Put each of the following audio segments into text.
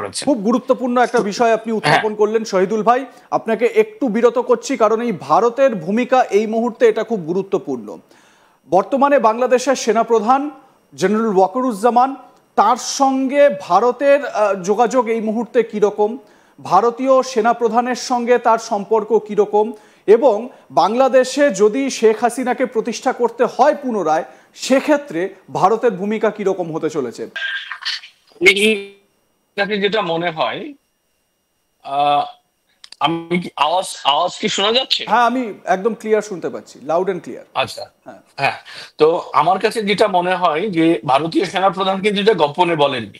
করেছেন। খুব গুরুত্বপূর্ণ একটা বিষয় আপনি উত্থাপন করলেন শহীদুল ভাই, আপনাকে একটু বিরত করছি কারণ এই ভারতের ভূমিকা এই মুহূর্তে এটা খুব গুরুত্বপূর্ণ। বর্তমানে বাংলাদেশের সেনাপ্রধান জেনারেল ওয়াকারুজ্জামান, তার সঙ্গে ভারতের যোগাযোগ এই মুহূর্তে কীরকম, ভারতীয় সেনাপ্রধানের সঙ্গে তার সম্পর্ক কীরকম, এবং বাংলাদেশে যদি শেখ হাসিনাকে প্রতিষ্ঠা করতে হয় পুনরায়, সেক্ষেত্রে ভারতের ভূমিকা কীরকম হতে চলেছে? যেটা মনে হয়, আমি কি আওয়াজ কি শোনা যাচ্ছে? হ্যাঁ, আমি একদম ক্লিয়ার শুনতে পাচ্ছি, লাউড এন্ড ক্লিয়ার। আচ্ছা, হ্যাঁ। তো আমার কাছে যেটা মনে হয় যে ভারতীয় সেনাপ্রধান কিন্তু এটা গোপনে বলেননি,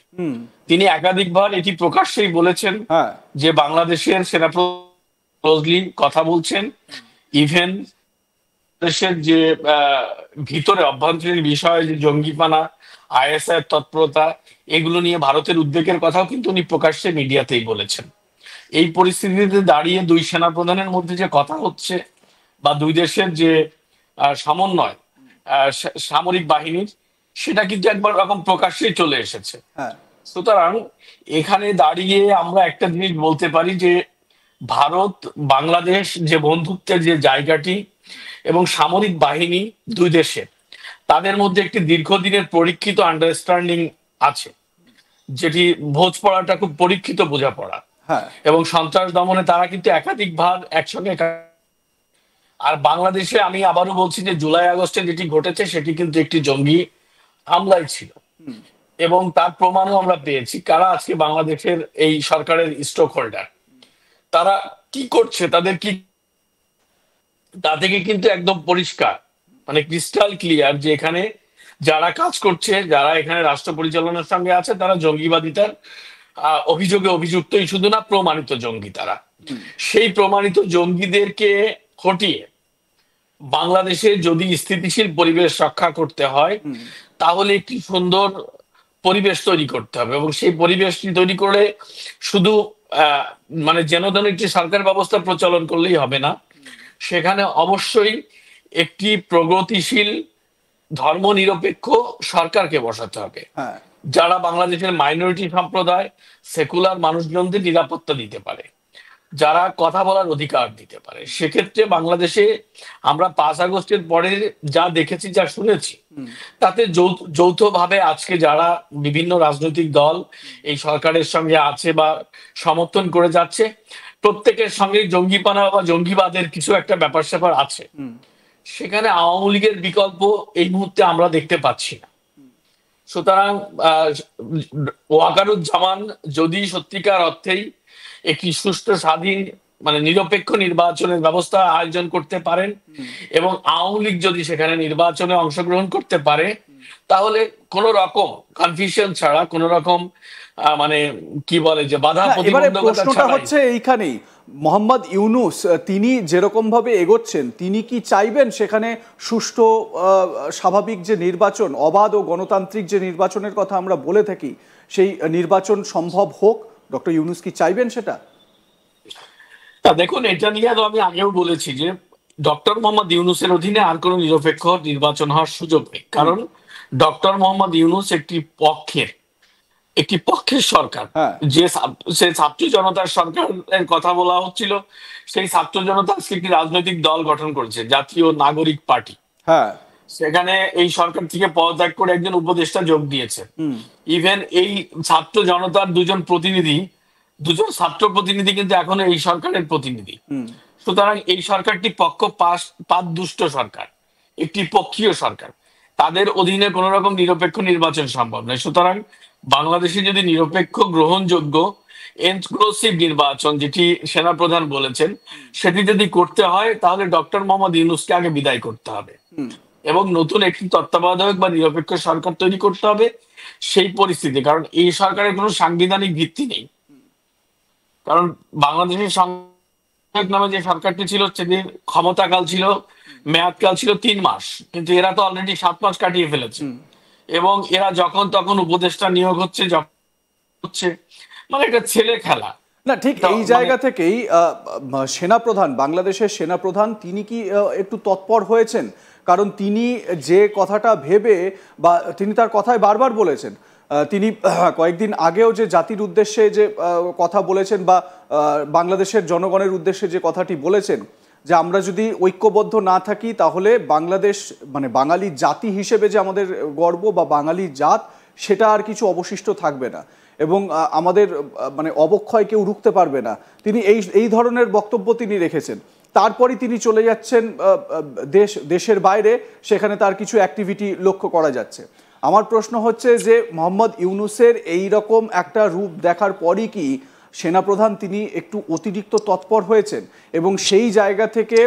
তিনি একাধিকবার এটি প্রকাশ্যেই বলেছেন যে বাংলাদেশের সেনাপ্রধান কথা বলছেন। ইভেন দেশের যে ভিতরে অভ্যন্তরীণ বিষয়, যে জঙ্গিপানা, আইএসআই তৎপরতা, এগুলো নিয়ে ভারতের উদ্বেগের কথাও কিন্তু উনি প্রকাশ্যে মিডিয়াতেই বলেছেন। এই পরিস্থিতিতে দাঁড়িয়ে দুই সেনাপ্রধানের মধ্যে যে কথা হচ্ছে বা দুই দেশের যে সমন্বয় সামরিক বাহিনীর, সেটা কিন্তু একবার রকম প্রকাশ্যেই চলে এসেছে। সুতরাং এখানে দাঁড়িয়ে আমরা একটা জিনিস বলতে পারি যে ভারত বাংলাদেশ যে বন্ধুত্বের যে জায়গাটি এবং সামরিক বাহিনী দুই দেশে, তাদের মধ্যে একটি দীর্ঘদিনের পরীক্ষিত আন্ডারস্ট্যান্ডিং আছে, যেটি ভোজ পড়াটা খুব পরীক্ষিত বোঝাপড়া। এবং সন্ত্রাস দমনে তারা কিন্তু একাধিকবার একসঙ্গে। আর বাংলাদেশে আমি আবারও বলছি যে জুলাই আগস্টে যেটি ঘটেছে সেটি কিন্তু একটি জঙ্গি হামলাই ছিল, এবং তার প্রমাণও আমরা পেয়েছি। কারা আজকে বাংলাদেশের এই সরকারের স্টক হোল্ডার, তারা কি করছে, তাদের কি, তা থেকে কিন্তু একদম পরিষ্কার, মানে ক্রিস্টাল ক্লিয়ার যে এখানে যারা কাজ করছে, যারা এখানে রাষ্ট্র পরিচালনার সঙ্গে আছে, তারা জঙ্গিবাদিতার অভিযোগে অভিযুক্তই শুধু না, প্রমাণিত জঙ্গি তারা। সেই প্রমাণিত জঙ্গিদেরকে হটিয়ে বাংলাদেশে যদি স্থিতিশীল পরিবেশ রক্ষা করতে হয়, তাহলে একটি সুন্দর পরিবেশ তৈরি করতে হবে, এবং সেই পরিবেশটি তৈরি করে শুধু মানে যেন একটি সরকার ব্যবস্থা প্রচলন করলেই হবে না, সেখানে অবশ্যই একটি প্রগতিশীল ধর্মনিরপেক্ষ সরকারকে বসাতে হবে, যারা বাংলাদেশের মাইনরিটি সম্প্রদায়, সেকুলার মানুষজনদের নিরাপত্তা দিতে পারে, যারা কথা বলার অধিকার দিতে পারে। সেক্ষেত্রে বাংলাদেশে আমরা 5 আগস্টের পরে যা দেখেছি, যা শুনেছি, তাতে যৌথভাবে আজকে যারা বিভিন্ন রাজনৈতিক দল এই সরকারের সঙ্গে আছে বা সমর্থন করে যাচ্ছে, প্রত্যেকের সঙ্গে জঙ্গিপানা বা জঙ্গিবাদের কিছু একটা ব্যাপার স্যাপার আছে। সেখানে আওয়ামী লীগের বিকল্প এই মুহূর্তে আমরা দেখতে পাচ্ছি না। সুতরাং ওয়াকারুজ্জামান যদি সত্যিকার অর্থেই একটি সুষ্ঠু, স্বাধীন, মানে নিরপেক্ষ নির্বাচনের ব্যবস্থা আয়োজন করতে পারেন, এবং আওয়ামী লীগ যদি সেখানে নির্বাচনে অংশগ্রহণ করতে পারে, তাহলে কোন রকম কনফিউশন ছাড়া, কোন রকম মানে কি বলে যে বাধা প্রতিবন্ধকতা ছাড়া। হচ্ছে এইখানেই মোহাম্মদ ইউনূস তিনি যেরকম ভাবে এগোচ্ছেন, তিনি কি চাইবেন সেখানে সুষ্ঠু, স্বাভাবিক যে নির্বাচন, অবাধ ও গণতান্ত্রিক যে নির্বাচনের কথা আমরা বলে থাকি, সেই নির্বাচন সম্ভব হোক? ডক্টর ইউনূস কি চাইবেন সেটা? দেখুন, এটা নিয়ে তো আমি আগেও বলেছি যে ডক্টর মোহাম্মদ ইউনূসের অধীনে আর কোনো নিরপেক্ষ নির্বাচন হওয়ার সুযোগ নেই, কারণ ডক্টর মোহাম্মদ ইউনূস একটি পক্ষের সরকার। যে ছাত্র জনতার সরকারের কথা বলা হচ্ছিল, সেই ছাত্র জনতা আজকে একটি রাজনৈতিক দল গঠন করেছে, জাতীয় নাগরিক পার্টি। সেখানে এই সরকার থেকে পদত্যাগ করে একজন উপদেষ্টা যোগ দিয়েছে। ইভেন এই ছাত্র জনতার দুজন ছাত্র প্রতিনিধি কিন্তু এখন এই সরকারের প্রতিনিধি। সুতরাং এই সরকারটি পক্ষপাত দুষ্ট সরকার, একটি পক্ষীয় সরকার, তাদের অধীনে কোন রকম নিরপেক্ষ নির্বাচন সম্ভব নয়। সুতরাং বাংলাদেশে যদি নিরপেক্ষ, গ্রহণযোগ্য, ইনক্লুসিভ নির্বাচন, যেটি সেনাপ্রধান বলেছেন, সেটি যদি করতে হয়, তাহলে ডক্টর মোহাম্মদ ইউনূসকে আগে বিদায় করতে হবে এবং নতুন একটি তত্ত্বাবধায়ক বা নিরপেক্ষ সরকার তৈরি করতে হবে। সেই পরিস্থিতি, কারণ এই সরকারের কোনো সাংবিধানিক ভিত্তি নেই, কারণ বাংলাদেশের সংবিধান নামে যে সরকারটি ছিল, সেটির ক্ষমতাকাল ছিল, মেয়াদকাল ছিল 3 মাস, কিন্তু এরা তো অলরেডি 7 মাস কাটিয়ে ফেলেছে, এবং এরা যখন তখন উপদেষ্টা নিয়োগ হচ্ছে, মানে একটা ছেলে খেলা। না, ঠিক এই জায়গা থেকেই সেনাপ্রধান, বাংলাদেশের সেনাপ্রধান, তিনি কি একটু তৎপর হয়েছেন? কারণ তিনি যে কথাটা ভেবে, বা তিনি তার কথায় বারবার বলেছেন, তিনি কয়েকদিন আগেও যে জাতির উদ্দেশ্যে যে কথা বলেছেন বা বাংলাদেশের জনগণের উদ্দেশ্যে যে কথাটি বলেছেন যে আমরা যদি ঐক্যবদ্ধ না থাকি তাহলে বাংলাদেশ মানে বাঙালি জাতি হিসেবে যে আমাদের গর্ব বা বাঙালি জাত সেটা আর কিছু অবশিষ্ট থাকবে না এবং আমাদের মানে অবক্ষয় কেউ রুখতে পারবে না, তিনি এই ধরনের বক্তব্য তিনি রেখেছেন। তারপরই তিনি চলে যাচ্ছেন দেশের বাইরে, সেখানে তার কিছু অ্যাক্টিভিটি লক্ষ্য করা যাচ্ছে। আমার প্রশ্ন হচ্ছে যে মোহাম্মদ ইউনূসের এই রকম একটা রূপ দেখার পরই কি সেনাপ্রধান তিনি একটু অতিরিক্ত তৎপর হয়েছেন এবং সেই জায়গা থেকে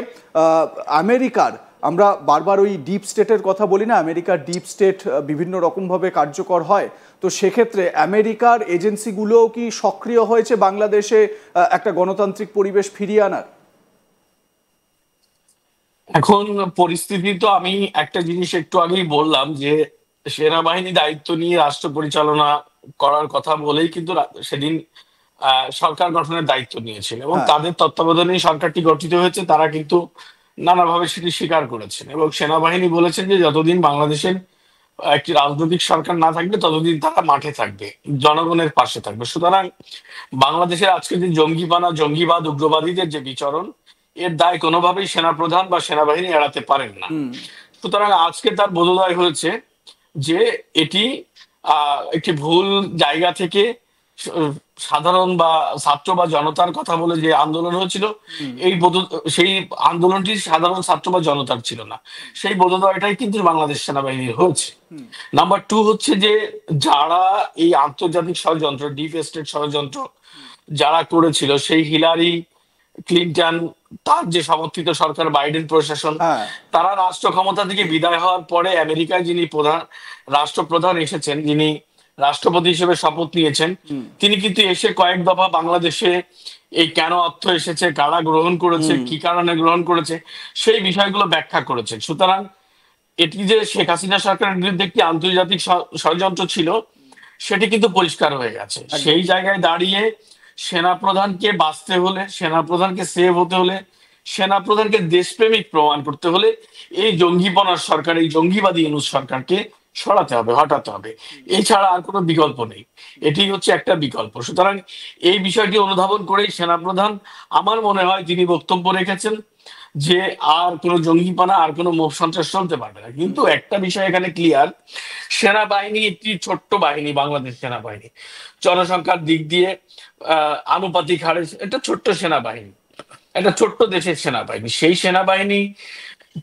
আমেরিকার, আমরা বারবার ওই ডিপ স্টেটের কথা বলি না, আমেরিকার ডিপ স্টেট বিভিন্ন রকমভাবে কার্যকর হয়, তো সেক্ষেত্রে আমেরিকার এজেন্সিগুলোও কি সক্রিয় হয়েছে বাংলাদেশে একটা গণতান্ত্রিক পরিবেশ ফিরিয়ে আনার? এখন পরিস্থিতি তো আমি একটা জিনিস একটু আগেই বললাম যে সেনাবাহিনী দায়িত্ব নিয়ে রাষ্ট্র পরিচালনা করার কথা বলেই কিন্তু সেদিন সরকার গঠনের দায়িত্ব নিয়েছিল এবং তাদের তত্ত্বাবধানে সরকারটি গঠিত হয়েছে। তারা কিন্তু নানাভাবে সেটি স্বীকার করেছেন এবং সেনাবাহিনী বলেছেন যে যতদিন বাংলাদেশের একটি রাজনৈতিক সরকার না থাকবে ততদিন তারা মাঠে থাকবে, জনগণের পাশে থাকবে। সুতরাং বাংলাদেশের আজকে যে জঙ্গিবানা, জঙ্গিবাদ, উগ্রবাদীদের যে বিচরণ, এর দায় কোনোভাবেই সেনাপ্রধান বা সেনাবাহিনী এড়াতে পারেন না। সুতরাং আজকে তার বোধোদয় হয়েছে যে এটি একটি ভুল জায়গা থেকে সাধারণ বা ছাত্র বা জনতার কথা বলে যে আন্দোলন হয়েছিল, সেই আন্দোলনটি সাধারণ ছাত্র বা জনতার ছিল না, সেই বোধোদয়টাই কিন্তু বাংলাদেশ সেনাবাহিনীর হচ্ছে। নাম্বার 2 হচ্ছে যে যারা এই আন্তর্জাতিক ষড়যন্ত্র, ডিপ স্টেট ষড়যন্ত্র যারা করেছিল, সেই হিলারি ক্লিন্টন, তার যে সমর্থিত সরকার, বাইডেন প্রশাসন, তারা রাষ্ট্র ক্ষমতা থেকে বিদায় হওয়ার পরে আমেরিকায় যিনি রাষ্ট্রপ্রধান এসেছেন, যিনি রাষ্ট্রপতি হিসেবে শপথ নিয়েছেন, তিনি কিন্তু এসে কয়েক দফা বাংলাদেশে এই কেন অর্থ এসেছে, কারা গ্রহণ করেছে, কি কারণে গ্রহণ করেছে, সেই বিষয়গুলো ব্যাখ্যা করেছেন। সুতরাং এটি যে শেখ হাসিনা সরকারের বিরুদ্ধে একটি আন্তর্জাতিক ষড়যন্ত্র ছিল সেটি কিন্তু পরিষ্কার হয়ে গেছে। সেই জায়গায় দাঁড়িয়ে সেনাপ্রধানকে বাঁচতে হলে, সেনাপ্রধানকে সেভ হতে হলে, সেনাপ্রধানকে দেশপ্রেমিক প্রমাণ করতে হলে এই জঙ্গিপনার সরকার, এই জঙ্গিবাদী ইউনূস সরকারকে সরাতে হবে, হটাতে হবে। এছাড়া আর কোনো বিকল্প নেই, এটি হচ্ছে একটা বিকল্প। সুতরাং এই বিষয়টি অনুধাবন করেই সেনাপ্রধান, আমার মনে হয় তিনি বক্তব্য রেখেছেন যে আর কোনো জঙ্গিপনা, আর কোনো মোব সন্ত্রাস চলতে পারবে না। কিন্তু একটা বিষয় এখানে ক্লিয়ার, সেনাবাহিনী একটি ছোট্ট বাহিনী, বাংলাদেশ সেনাবাহিনী জনসংখ্যার দিক দিয়ে আনুপাতিক হারে একটা ছোট্ট সেনাবাহিনী, একটা ছোট্ট দেশের সেনাবাহিনী। সেই সেনাবাহিনী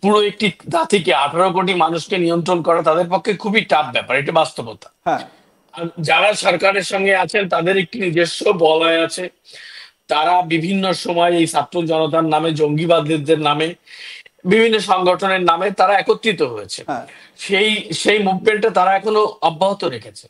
পুরো একটি জাতিকে, 18 কোটি মানুষকে নিয়ন্ত্রণ করা তাদের পক্ষে খুবই টাফ ব্যাপার, এটা বাস্তবতা। যারা সরকারের সঙ্গে আছেন তাদের একটি নিজস্ব বলয় আছে, তারা বিভিন্ন সময় এই ছাত্র জনতার নামে, জঙ্গিবাদীদের নামে, বিভিন্ন সংগঠনের নামে তারা একত্রিত হয়েছে। সেই মুভমেন্টটা তারা এখনো অব্যাহত রেখেছে।